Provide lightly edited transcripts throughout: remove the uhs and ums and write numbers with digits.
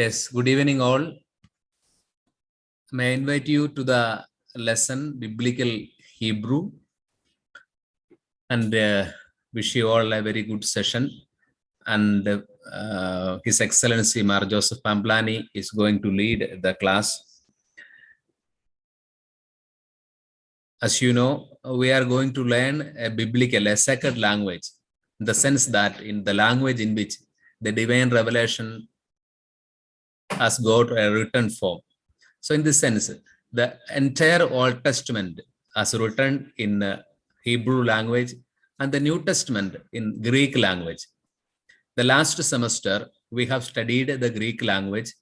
Yes, good evening all. May I invite you to the lesson Biblical Hebrew and wish you all a very good session. And His Excellency Mar Joseph Pamplani is going to lead the class. As you know, we are going to learn a biblical, a sacred language, in the sense that in the language in which the divine revelation has got a written form. So in this sense, the entire Old Testament is written in Hebrew language and the New Testament in Greek language. The last semester, we have studied the Greek language,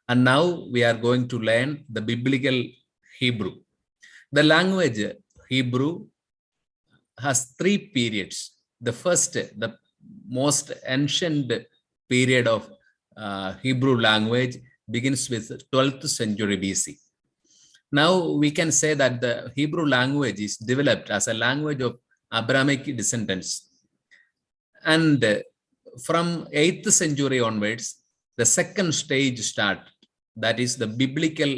and now we are going to learn the biblical Hebrew. The language Hebrew has three periods. The first, the most ancient period of Hebrew language begins with 12th century BC. Now we can say that the Hebrew language is developed as a language of Abrahamic descendants. And from 8th century onwards, the second stage started, that is the biblical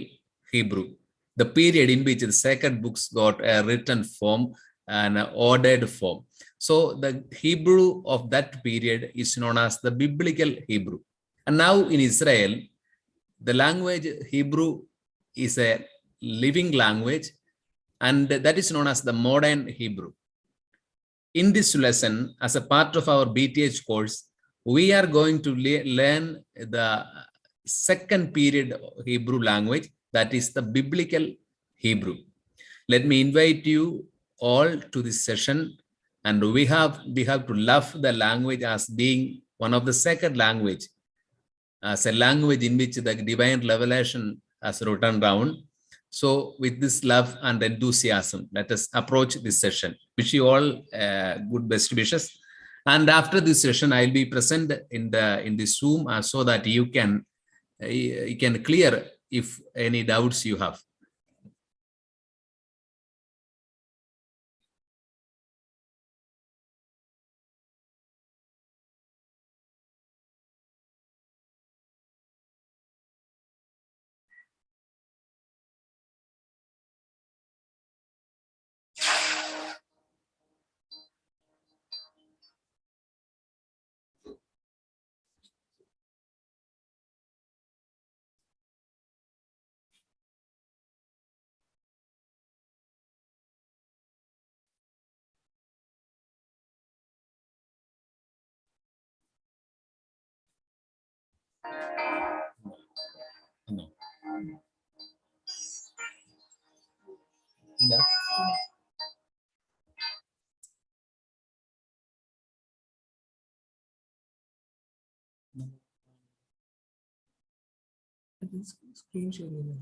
Hebrew, the period in which the sacred books got a written form and an ordered form. So the Hebrew of that period is known as the biblical Hebrew. And now in Israel, the language Hebrew is a living language, and that is known as the modern Hebrew. In this lesson, as a part of our BTH course, we are going to learn the second period Hebrew language, that is the biblical Hebrew. Let me invite you all to this session, and we have to love the language as being one of the sacred language, as a language in which the divine revelation has written down. So with this love and enthusiasm, let us approach this session. Wish you all good best wishes. And after this session, I'll be present in the Zoom so that you can clear if any doubts you have. No. Yeah. Screen sharing.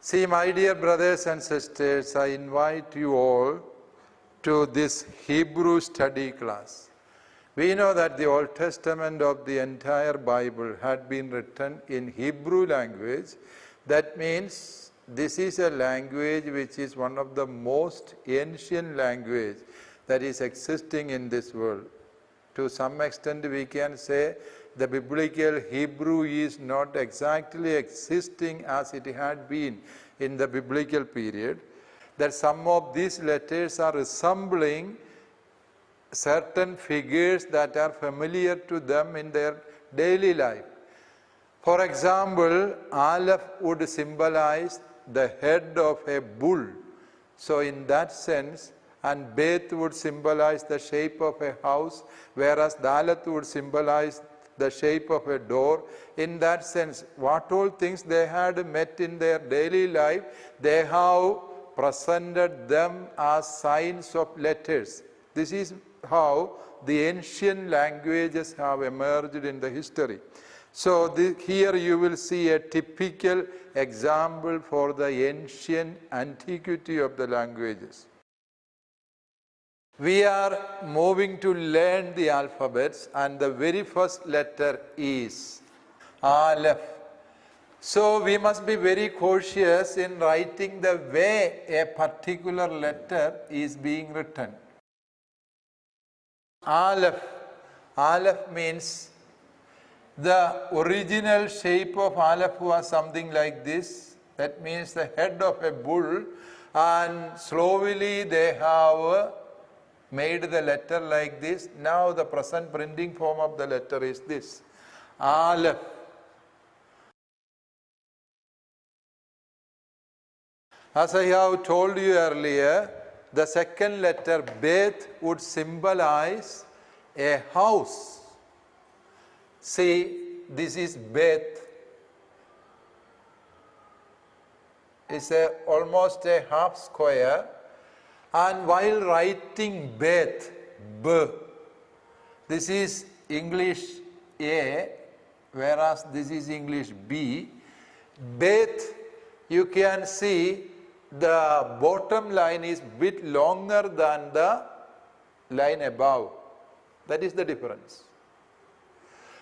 See, my dear brothers and sisters, I invite you all to this Hebrew study class. We know that the Old Testament of the entire Bible had been written in Hebrew language. That means this is a language which is one of the most ancient language that is existing in this world. To some extent, we can say the biblical Hebrew is not exactly existing as it had been in the biblical period, that some of these letters are resembling certain figures that are familiar to them in their daily life. For example, Aleph would symbolize the head of a bull. So in that sense, and Bet would symbolize the shape of a house, whereas Dalet would symbolize the shape of a door. In that sense, what all things they had met in their daily life, they have presented them as signs of letters. This is how the ancient languages have emerged in the history. So here you will see a typical example for the ancient antiquity of the languages. We are moving to learn the alphabets, and the very first letter is Aleph. So we must be very cautious in writing the way a particular letter is being written. Aleph. Aleph means the original shape of Aleph was something like this. That means the head of a bull, and slowly they have made the letter like this. Now the present printing form of the letter is this, Aleph. As I have told you earlier, the second letter, Bet, would symbolize a house. See, this is Bet. It's almost a half square. And while writing Bet, B, this is English A, whereas this is English B. Bet, you can see the bottom line is bit longer than the line above. That is the difference.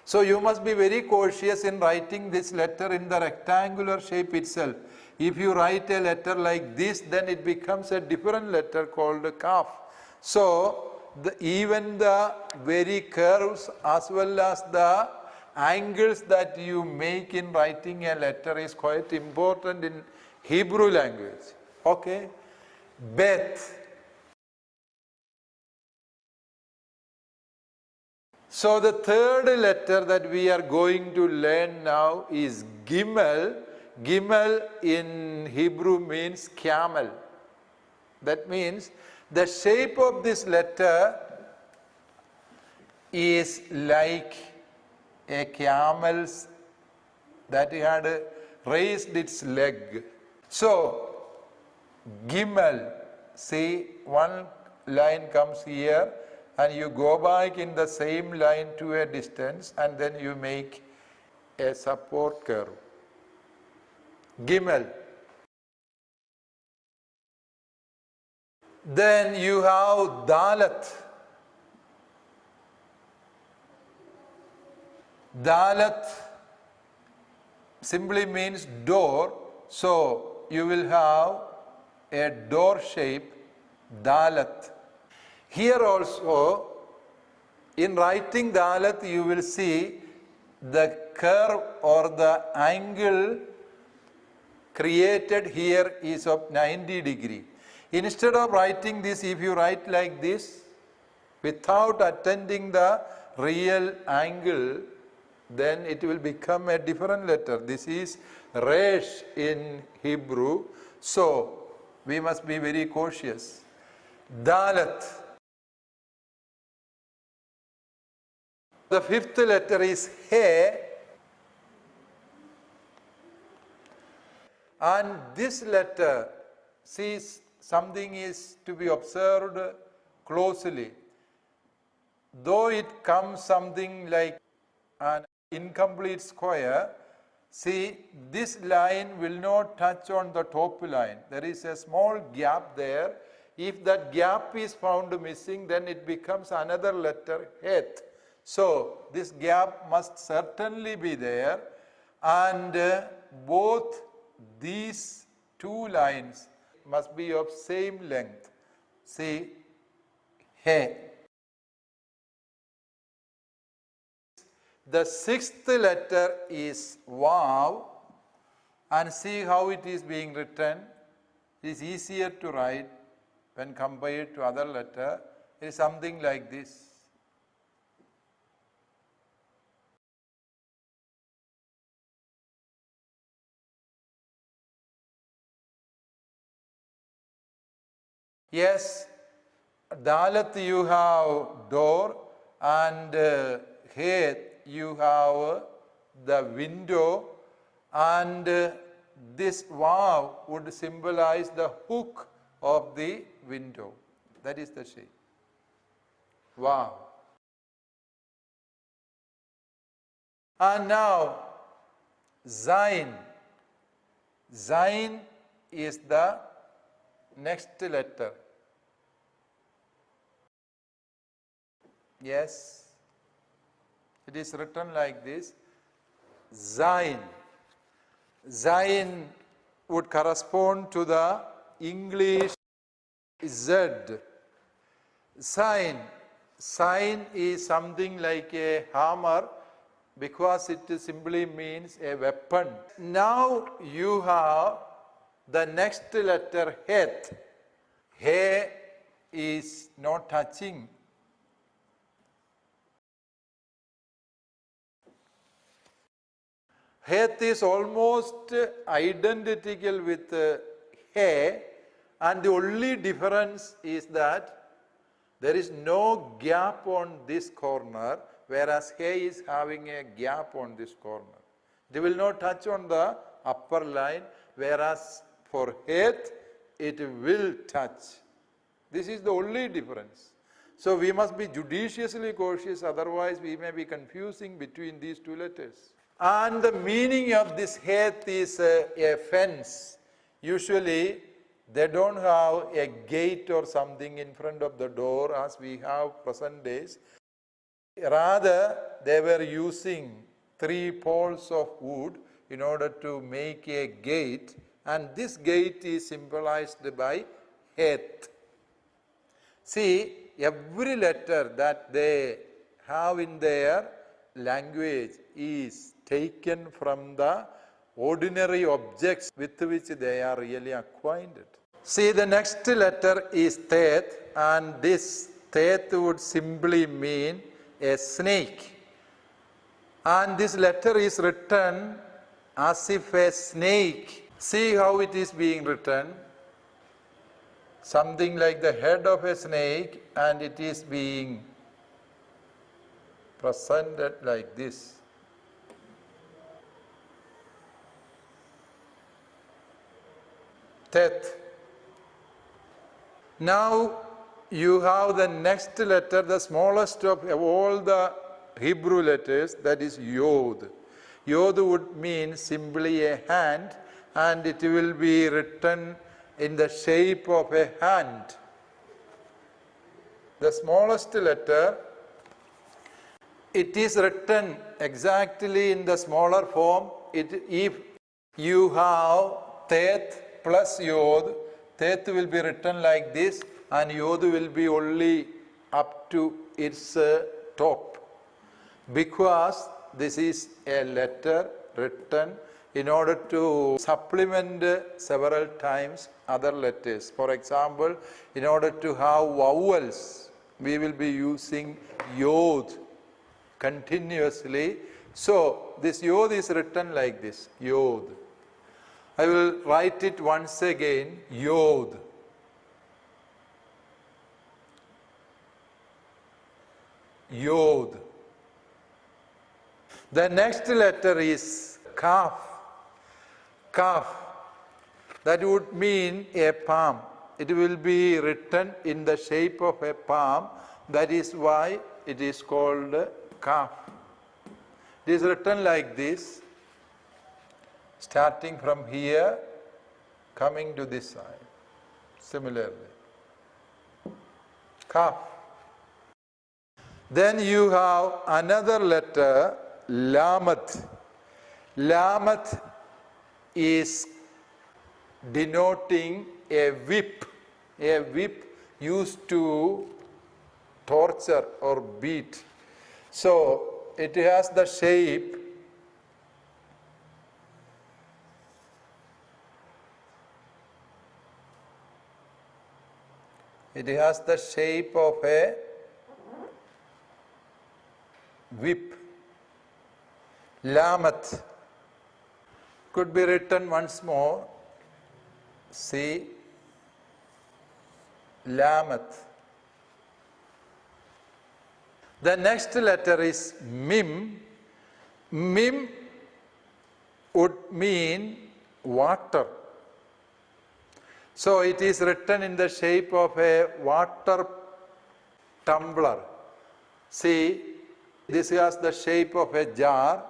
So you must be very cautious in writing this letter in the rectangular shape itself. If you write a letter like this, then it becomes a different letter called a Kaf. So even the very curves as well as the angles that you make in writing a letter is quite important in Hebrew language. Okay? Beth. So the third letter that we are going to learn now is Gimmel. Gimmel in Hebrew means camel. That means the shape of this letter is like a camel's that had raised its leg. So, Gimmel, see, one line comes here and you go back in the same line to a distance and then you make a support curve. Gimmel. Then you have Dalet. Dalet simply means door. So you will have a door shape, Dalet. Here also, in writing Dalet, you will see the curve or the angle created here is of 90 degree. Instead of writing this, if you write like this, without attending the real angle, then it will become a different letter. This is Resh in Hebrew. So, we must be very cautious. Dalet. The fifth letter is He. And this letter, see, something is to be observed closely. Though it comes something like an incomplete square, see, this line will not touch on the top line. There is a small gap there. If that gap is found missing, then it becomes another letter, Het. So, this gap must certainly be there, and both these two lines must be of same length. See, He. The sixth letter is Vav, and see how it is being written. It is easier to write when compared to other letter. It is something like this. Yes, Dalet you have door, and Het you have the window, and this Vav would symbolize the hook of the window. That is the shape. Vav. And now, Zain. Zain is the next letter. Yes, it is written like this. Zain. Zain would correspond to the English Z. Sign. Sign is something like a hammer because it simply means a weapon. Now you have the next letter Het. He is not touching. Het is almost identical with He, and the only difference is that there is no gap on this corner, whereas He is having a gap on this corner. It will not touch on the upper line, whereas for Het, it will touch. This is the only difference. So we must be judiciously cautious, otherwise we may be confusing between these two letters. And the meaning of this Het is a fence. Usually they don't have a gate or something in front of the door as we have present days. Rather, they were using 3 poles of wood in order to make a gate, and this gate is symbolized by Het. See, every letter that they have in their language is taken from the ordinary objects with which they are really acquainted. See, the next letter is Tet, and this Tet would simply mean a snake. And this letter is written as if a snake. See how it is being written. Something like the head of a snake, and it is being presented like this. Tet. Now you have the next letter, the smallest of all the Hebrew letters, that is Yod. Yod would mean simply a hand, and it will be written in the shape of a hand. The smallest letter, it is written exactly in the smaller form. If you have Tet plus Yod, Tet will be written like this, and Yod will be only up to its top. Because this is a letter written in order to supplement several times other letters. For example, in order to have vowels, we will be using Yod continuously. So this Yod is written like this, Yod. I will write it once again, Yod. Yod. The next letter is Kaf. Kaf. That would mean a palm. It will be written in the shape of a palm. That is why it is called Kaf. It is written like this, starting from here, coming to this side. Similarly. Kaf. Then you have another letter, Lamat. Lamat is denoting a whip used to torture or beat. So it has the shape of a whip. Lamat could be written once more. See, Lamat. The next letter is Mim. Mim would mean water. So it is written in the shape of a water tumbler. See, this has the shape of a jar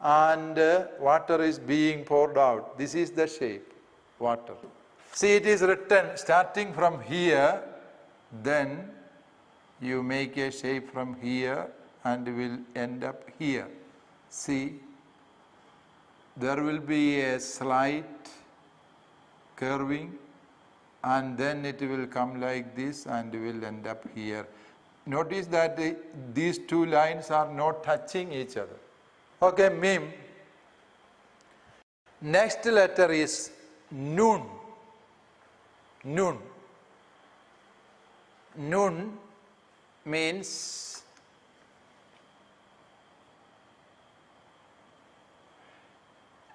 and water is being poured out. This is the shape, water. See, it is written starting from here, then you make a shape from here and will end up here. See, there will be a slight curving and then it will come like this and will end up here. Notice that these two lines are not touching each other. Okay, mim. Next letter is nun. Nun. Nun means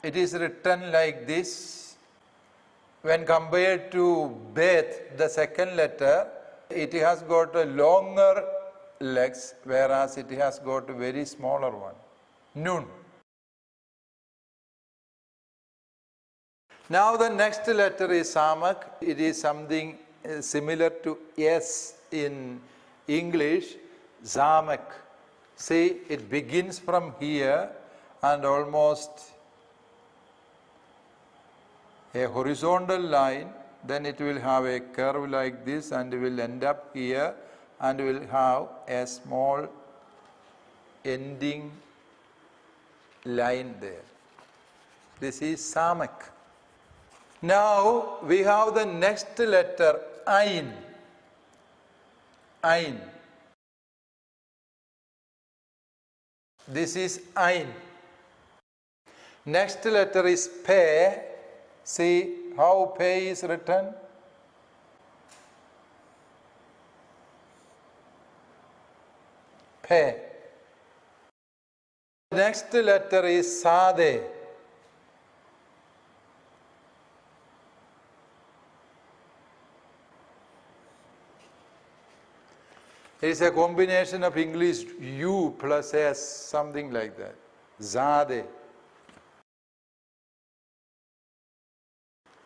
it is written like this. When compared to bet, the second letter, it has got a longer legs, whereas it has got a very smaller one. Nun. Now the next letter is samak. It is something similar to S in English, zamak. See, it begins from here and almost a horizontal line, then it will have a curve like this and will end up here and will have a small ending line there. This is samak. Now we have the next letter, ain. Ain. This is ain. Next letter is pe. See how pe is written? Pe. Next letter is sade. It is a combination of English U plus S, something like that. Zade.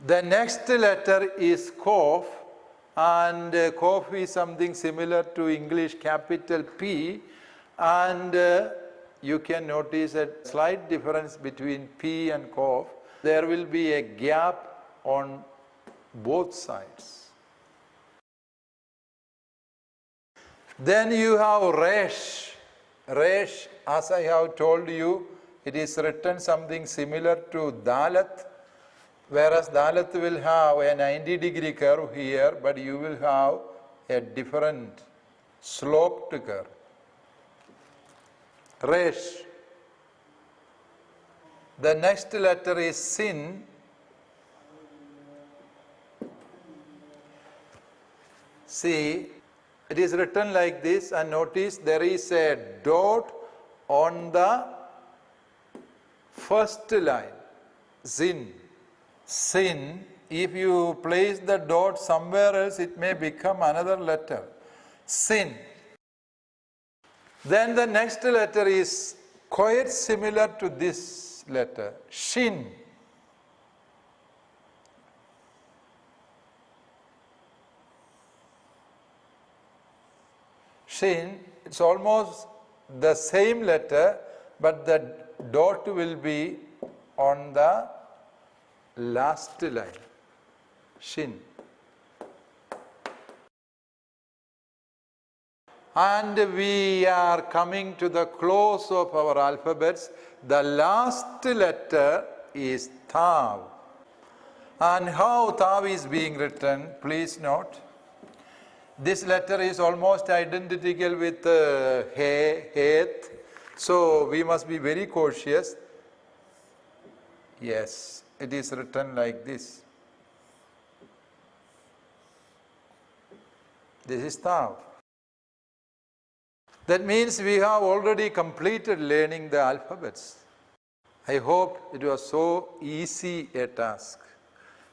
The next letter is Kof, and Kof is something similar to English capital P, and you can notice a slight difference between P and Kof. There will be a gap on both sides. Then you have Resh. Resh, as I have told you, it is written something similar to Dalat, whereas Dalat will have a 90-degree curve here, but you will have a different sloped curve. Resh. The next letter is Sin. See, it is written like this, and notice there is a dot on the first line. Sin. Sin, if you place the dot somewhere else, it may become another letter. Sin. Then the next letter is quite similar to this letter. Shin. Shin, it's almost the same letter, but the dot will be on the last line. Shin. And we are coming to the close of our alphabets. The last letter is Tav. And how Tav is being written, please note. This letter is almost identical with He, Het. So we must be very cautious. Yes, it is written like this. This is Tav. That means we have already completed learning the alphabets. I hope it was so easy a task.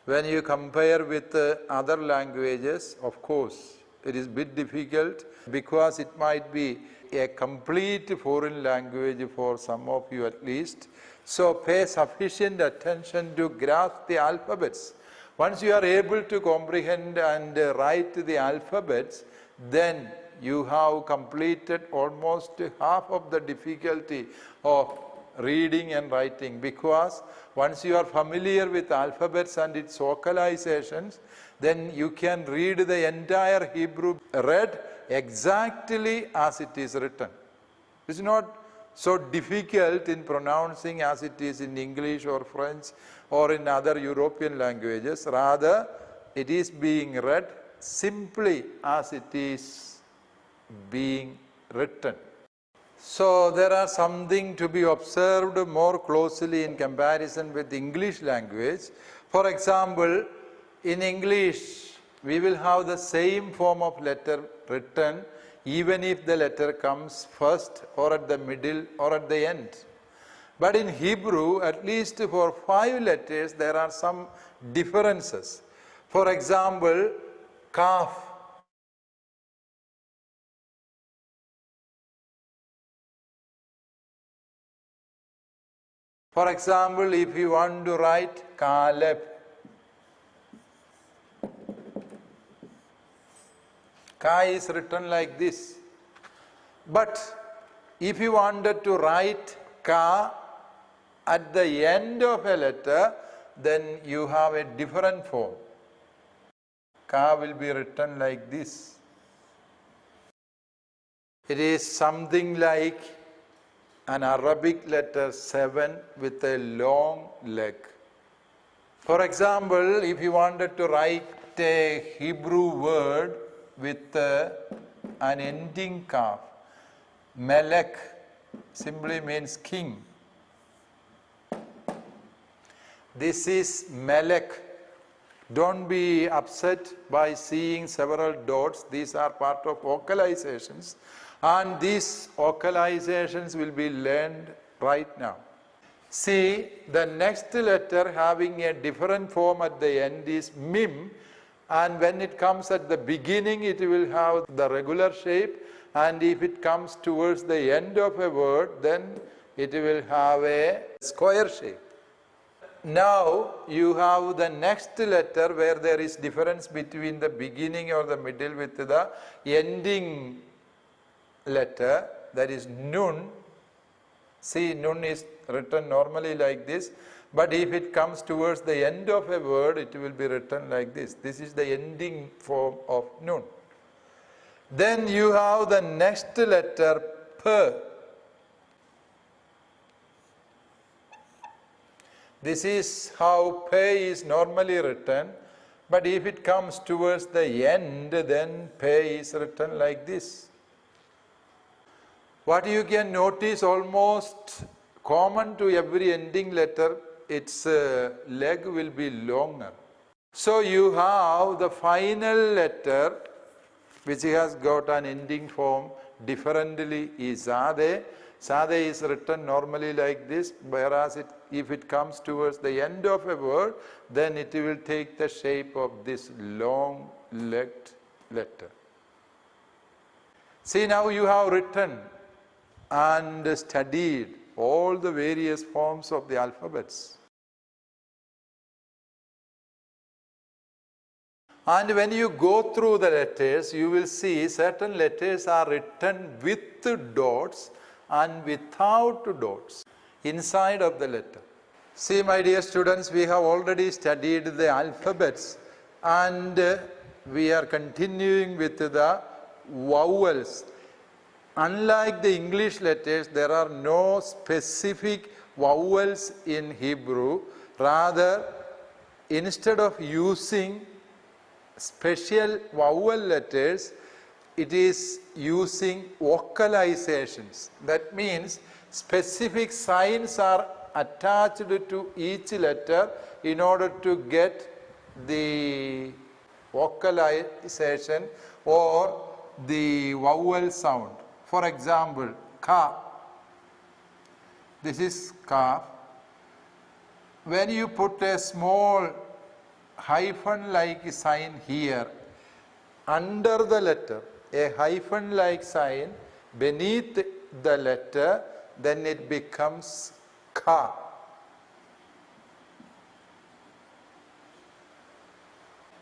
When you compare with other languages, of course, it is a bit difficult because it might be a complete foreign language for some of you at least. So pay sufficient attention to grasp the alphabets. Once you are able to comprehend and write the alphabets, then you have completed almost half of the difficulty of reading and writing, because once you are familiar with alphabets and its vocalizations, then you can read the entire Hebrew read exactly as it is written. It's not so difficult in pronouncing as it is in English or French or in other European languages. Rather, it is being read simply as it is being written. So there are something to be observed more closely in comparison with English language. For example, in English, we will have the same form of letter written even if the letter comes first or at the middle or at the end. But in Hebrew, at least for 5 letters, there are some differences. For example, kaf. For example, if you want to write Caleb, Ka is written like this. But if you wanted to write Ka at the end of a letter, then you have a different form. Ka will be written like this. It is something like an Arabic letter 7 with a long leg. For example, if you wanted to write a Hebrew word with an ending kaf, Melech simply means king. This is Melech. Don't be upset by seeing several dots. These are part of vocalizations, and these vocalizations will be learned right now. See, the next letter having a different form at the end is Mim, and when it comes at the beginning, it will have the regular shape, and if it comes towards the end of a word, then it will have a square shape. Now you have the next letter where there is difference between the beginning or the middle with the ending letter, that is Nun. See, Nun is written normally like this, but if it comes towards the end of a word, it will be written like this. This is the ending form of Nun. Then you have the next letter P. This is how P is normally written, but if it comes towards the end, then P is written like this. What you can notice, almost common to every ending letter, its leg will be longer. So you have the final letter which has got an ending form differently is Zade. Zade is written normally like this, whereas if it comes towards the end of a word, then it will take the shape of this long-legged letter. See, now you have written and studied all the various forms of the alphabets. And when you go through the letters, you will see certain letters are written with dots and without dots inside of the letter. See, my dear students, we have already studied the alphabets, and we are continuing with the vowels. Unlike the English letters, there are no specific vowels in Hebrew. Rather, instead of using special vowel letters, it is using vocalizations. That means specific signs are attached to each letter in order to get the vocalization or the vowel sound. For example, Ka. This is Ka. When you put a small hyphen-like sign here, under the letter, a hyphen-like sign beneath the letter, then it becomes ka.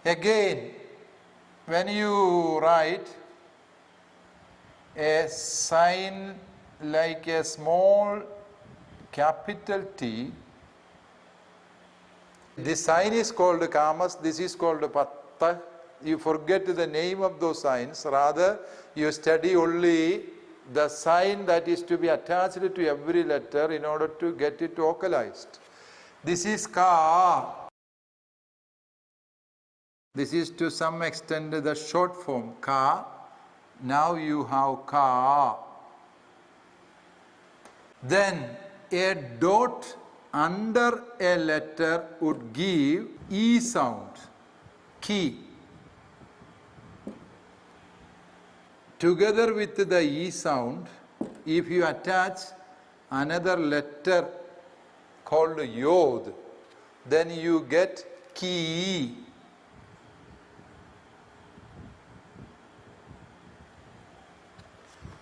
Again, when you write a sign like a small capital T, this sign is called kamas, this is called patta. You forget the name of those signs, rather you study only the sign that is to be attached to every letter in order to get it vocalized. This is ka. This is to some extent the short form ka. Now you have ka. Then a dot under a letter would give E sound, ki. Together with the E sound, if you attach another letter called yod, then you get ki.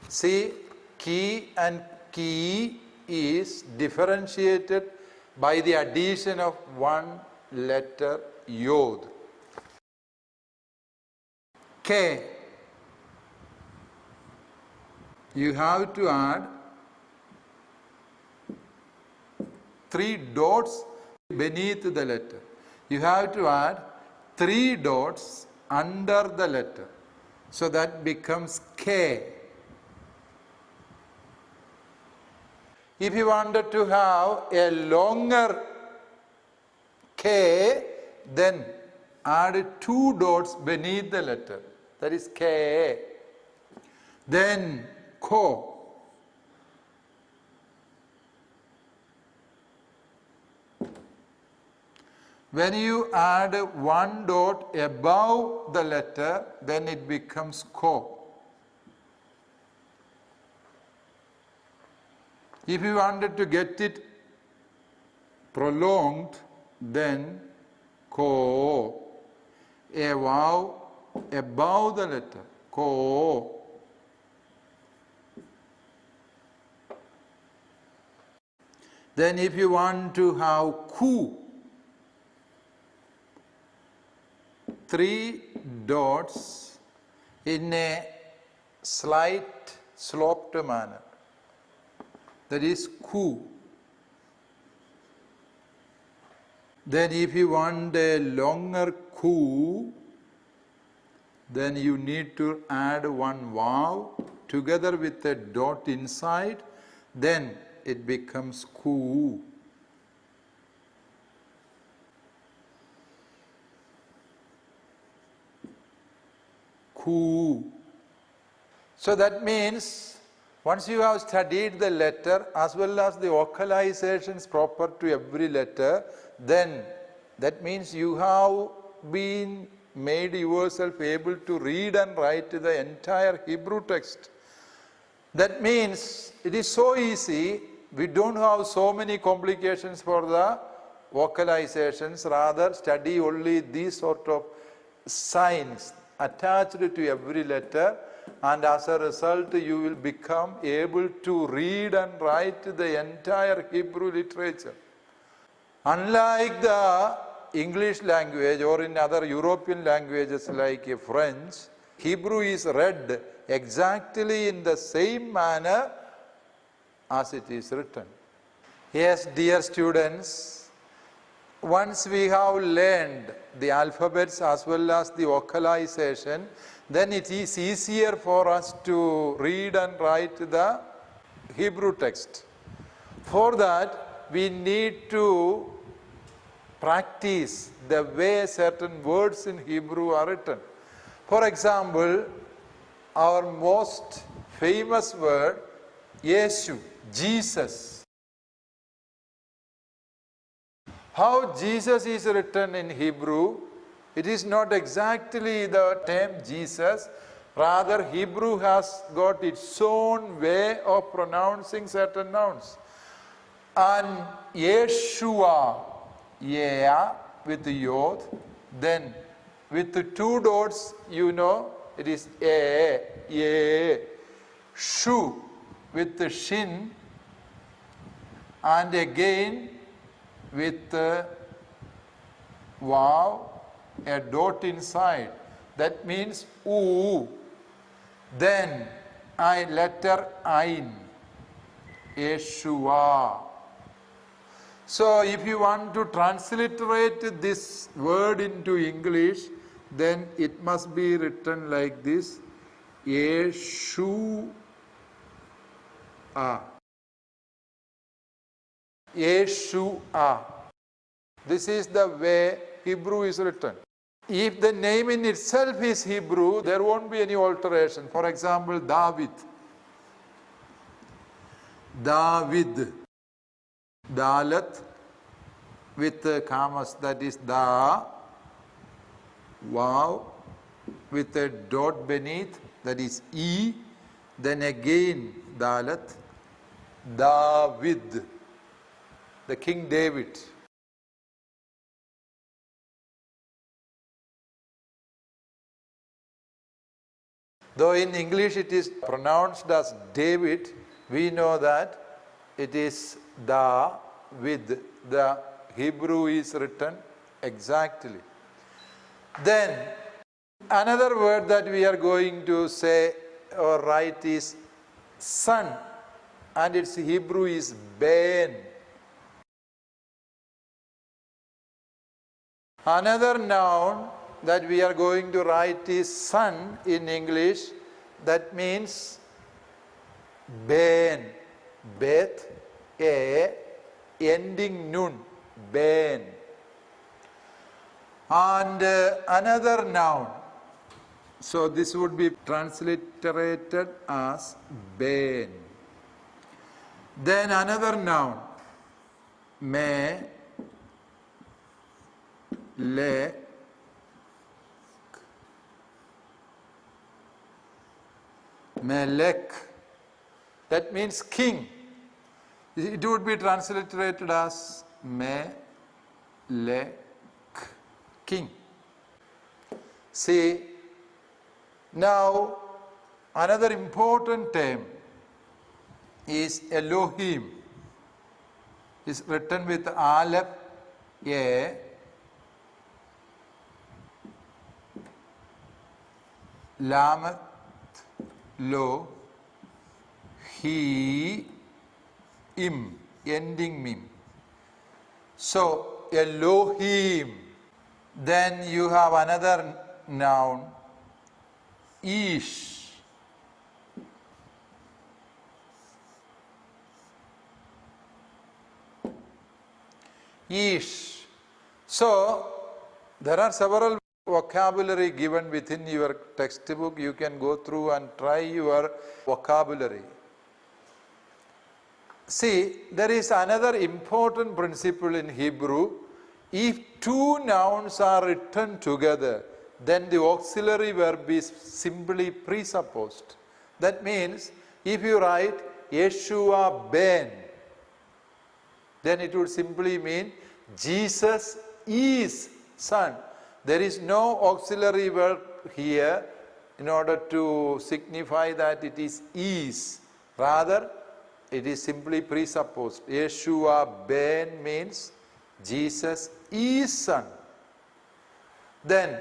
See, ki and ki is differentiated by the addition of one letter yod. K. You have to add 3 dots beneath the letter. You have to add 3 dots under the letter. So that becomes K. If you wanted to have a longer K, then add 2 dots beneath the letter. That is K. Then Ko. When you add 1 dot above the letter, then it becomes Ko. If you wanted to get it prolonged, then Ko. A vowel above the letter, Ko. Then if you want to have Ku, 3 dots in a slight sloped manner. That is Ku. Then if you want a longer Ku, then you need to add 1 vowel together with a dot inside, then it becomes Ku. Ku. So that means once you have studied the letter as well as the vocalizations proper to every letter, then that means you have been made yourself able to read and write the entire Hebrew text. That means it is so easy, we don't have so many complications for the vocalizations, rather study only these sort of signs attached to every letter, and as a result you will become able to read and write the entire Hebrew literature. Unlike the English language or in other European languages like French, Hebrew is read exactly in the same manner as it is written. Yes, dear students, once we have learned the alphabets as well as the vocalization, then it is easier for us to read and write the Hebrew text. For that, we need to practice the way certain words in Hebrew are written. For example, our most famous word, Yeshu, Jesus. How Jesus is written in Hebrew, it is not exactly the term Jesus, rather Hebrew has got its own way of pronouncing certain nouns. And Yeshua, yeah, with the yod, then with the 2 dots, you know, it is a, ye. Shu with the shin, and again with wow, a dot inside. That means oo. Then letter Ain, Yeshua. So if you want to transliterate this word into English, then it must be written like this, Yeshua. Yeshua. This is the way Hebrew is written. If the name in itself is Hebrew, there won't be any alteration. For example, David. David. Dalat with commas, that is da. Wow. With a dot beneath, that is e. Then again Dalat. David. The King David. Though in English it is pronounced as David, we know that it is da with the Hebrew is written exactly. Then another word that we are going to say or write is son, and its Hebrew is ben. Another noun that we are going to write is son in English. That means ben, bet, a, ending nun, ben. And another noun, so this would be transliterated as ben. Then another noun, me, le, Melech. That means king. It would be transliterated as Melech, king. See, now another important term is Elohim. It's written with Aleph, A, Lamet, Lo, He, Im, ending Mim. So, Elohim. Then you have another noun, Ish. Ish. So, there are several vocabulary given within your textbook. You can go through and try your vocabulary. See, there is another important principle in Hebrew. If two nouns are written together, then the auxiliary verb is simply presupposed. That means, if you write Yeshua ben, then it would simply mean Jesus is son. There is no auxiliary verb here in order to signify that it is. Rather, it is simply presupposed. Yeshua ben means Jesus is son. Then,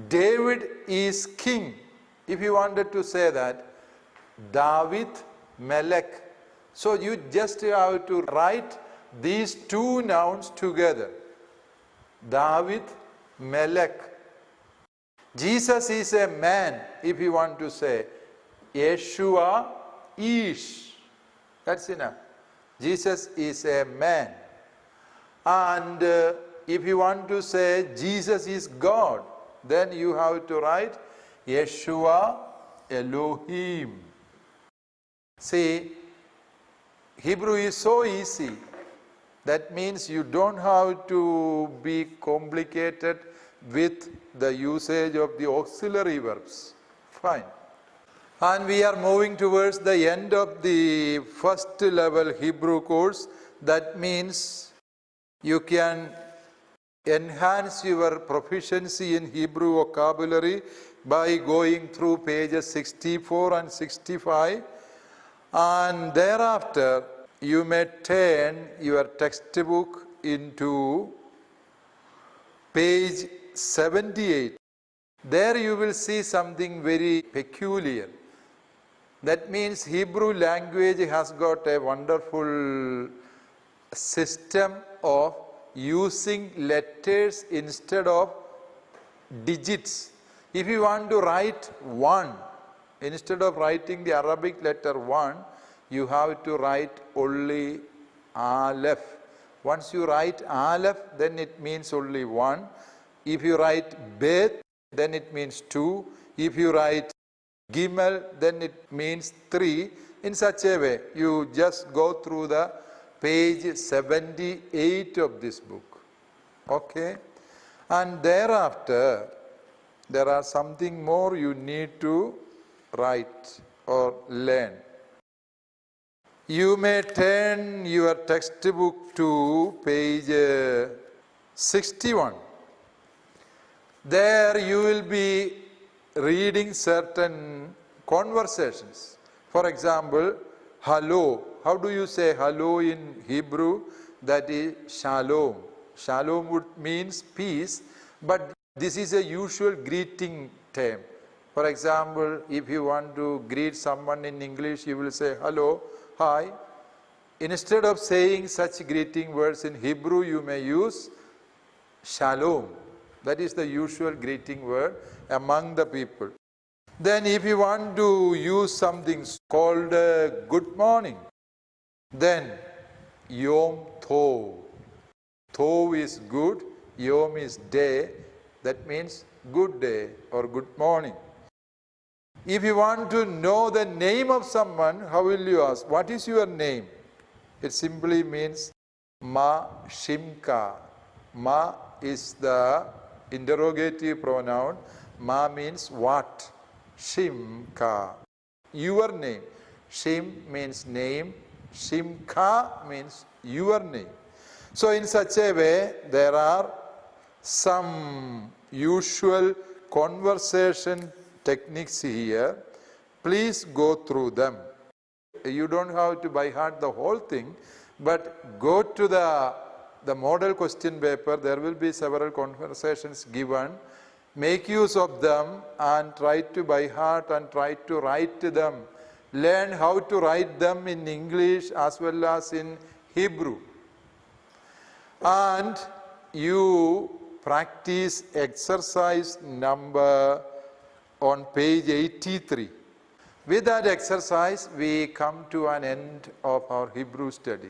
David is king. If you wanted to say that, David Melech. So you just have to write these two nouns together. David Melech. Jesus is a man, if you want to say. Yeshua Ish. That's enough. Jesus is a man. And if you want to say Jesus is God, then you have to write Yeshua Elohim. See, Hebrew is so easy. That means you don't have to be complicated with the usage of the auxiliary verbs. Fine. And we are moving towards the end of the first level Hebrew course. That means you can enhance your proficiency in Hebrew vocabulary by going through pages 64 and 65, and thereafter you may turn your textbook into page 78. There you will see something very peculiar. That means Hebrew language has got a wonderful system of using letters instead of digits. If you want to write 1, instead of writing the Arabic letter 1, you have to write only Aleph. Once you write Aleph, then it means only 1. If you write Bet, then it means 2. If you write Gimmel, then it means 3. In such a way, you just go through the page 78 of this book. Okay? And thereafter, there are something more you need to write or learn. You may turn your textbook to page 61. There you will be reading certain conversations. For example, hello. How do you say hello in Hebrew? That is shalom. Shalom means peace, but this is a usual greeting term. For example, if you want to greet someone in English, you will say hello, hi. Instead of saying such greeting words in Hebrew, you may use shalom. That is the usual greeting word among the people. Then if you want to use something called good morning, then Yom Tov. Tov is good, Yom is day. That means good day or good morning. If you want to know the name of someone, how will you ask? What is your name? It simply means Ma Shimka. Ma is the interrogative pronoun. Ma means what? Shimka. Your name. Shim means name. Shimka means your name. So in such a way, there are some usual conversation techniques here. Please go through them. You don't have to by heart the whole thing, but go to the model question paper. There will be several conversations given. Make use of them and try to by heart and try to write them. Learn how to write them in English as well as in Hebrew. And you practice exercise number on page 83. With that exercise, we come to an end of our Hebrew study.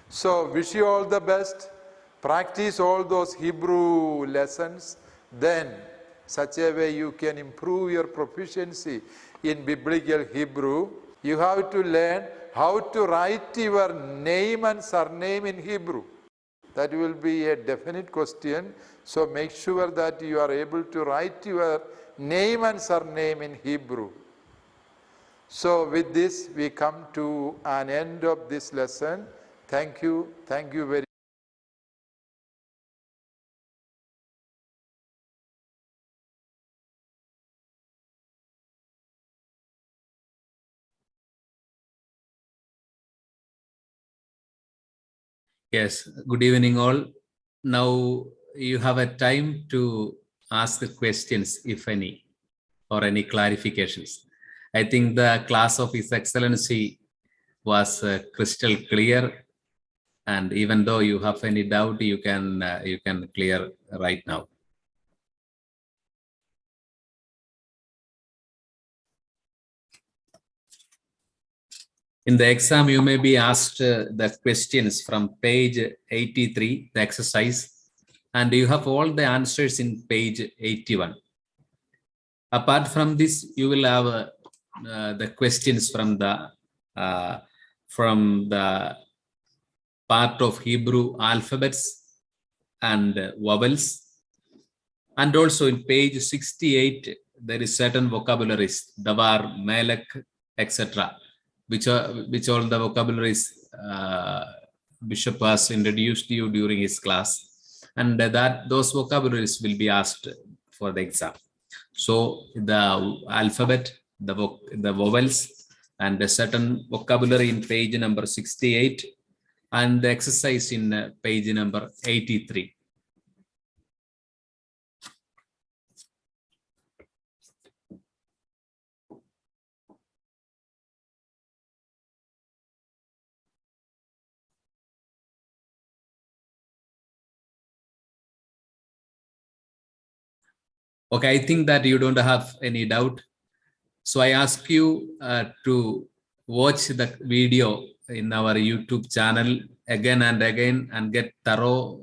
So, wish you all the best. Practice all those Hebrew lessons. Then, such a way you can improve your proficiency in biblical Hebrew. You have to learn how to write your name and surname in Hebrew. That will be a definite question. So, make sure that you are able to write your name and surname in Hebrew. So with this, we come to an end of this lesson. Thank you. Thank you very much. Yes, good evening all. Now you have a time to ask the questions, if any, or any clarifications. I think the class of His Excellency was crystal clear, and even though you have any doubt, you can clear right now. In the exam, you may be asked the questions from page 83, the exercise, and you have all the answers in page 81. Apart from this, you will have the questions from the part of Hebrew alphabets and vowels. And also in page 68, there is certain vocabularies, davar, melek, etc., which all the vocabularies Bishop has introduced you during his class, and those vocabularies will be asked for the exam. So the alphabet, the vowels, and a certain vocabulary in page number 68, and the exercise in page number 83. Okay, I think that you don't have any doubt. So I ask you to watch the video in our YouTube channel again and again and get thorough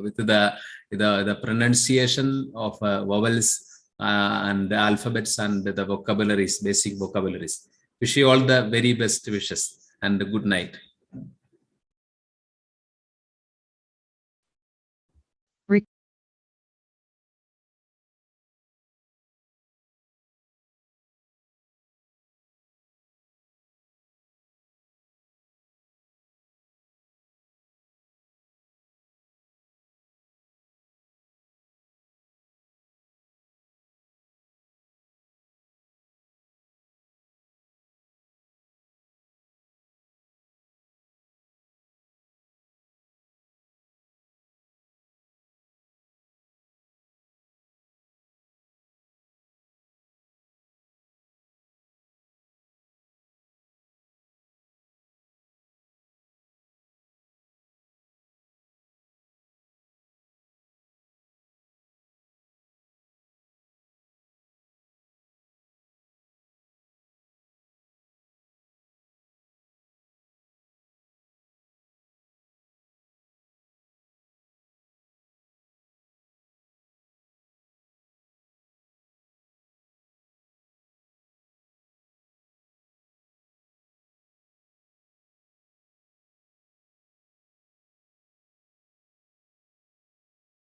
with the pronunciation of vowels and the alphabets and the vocabularies, basic vocabularies. Wish you all the very best wishes and good night.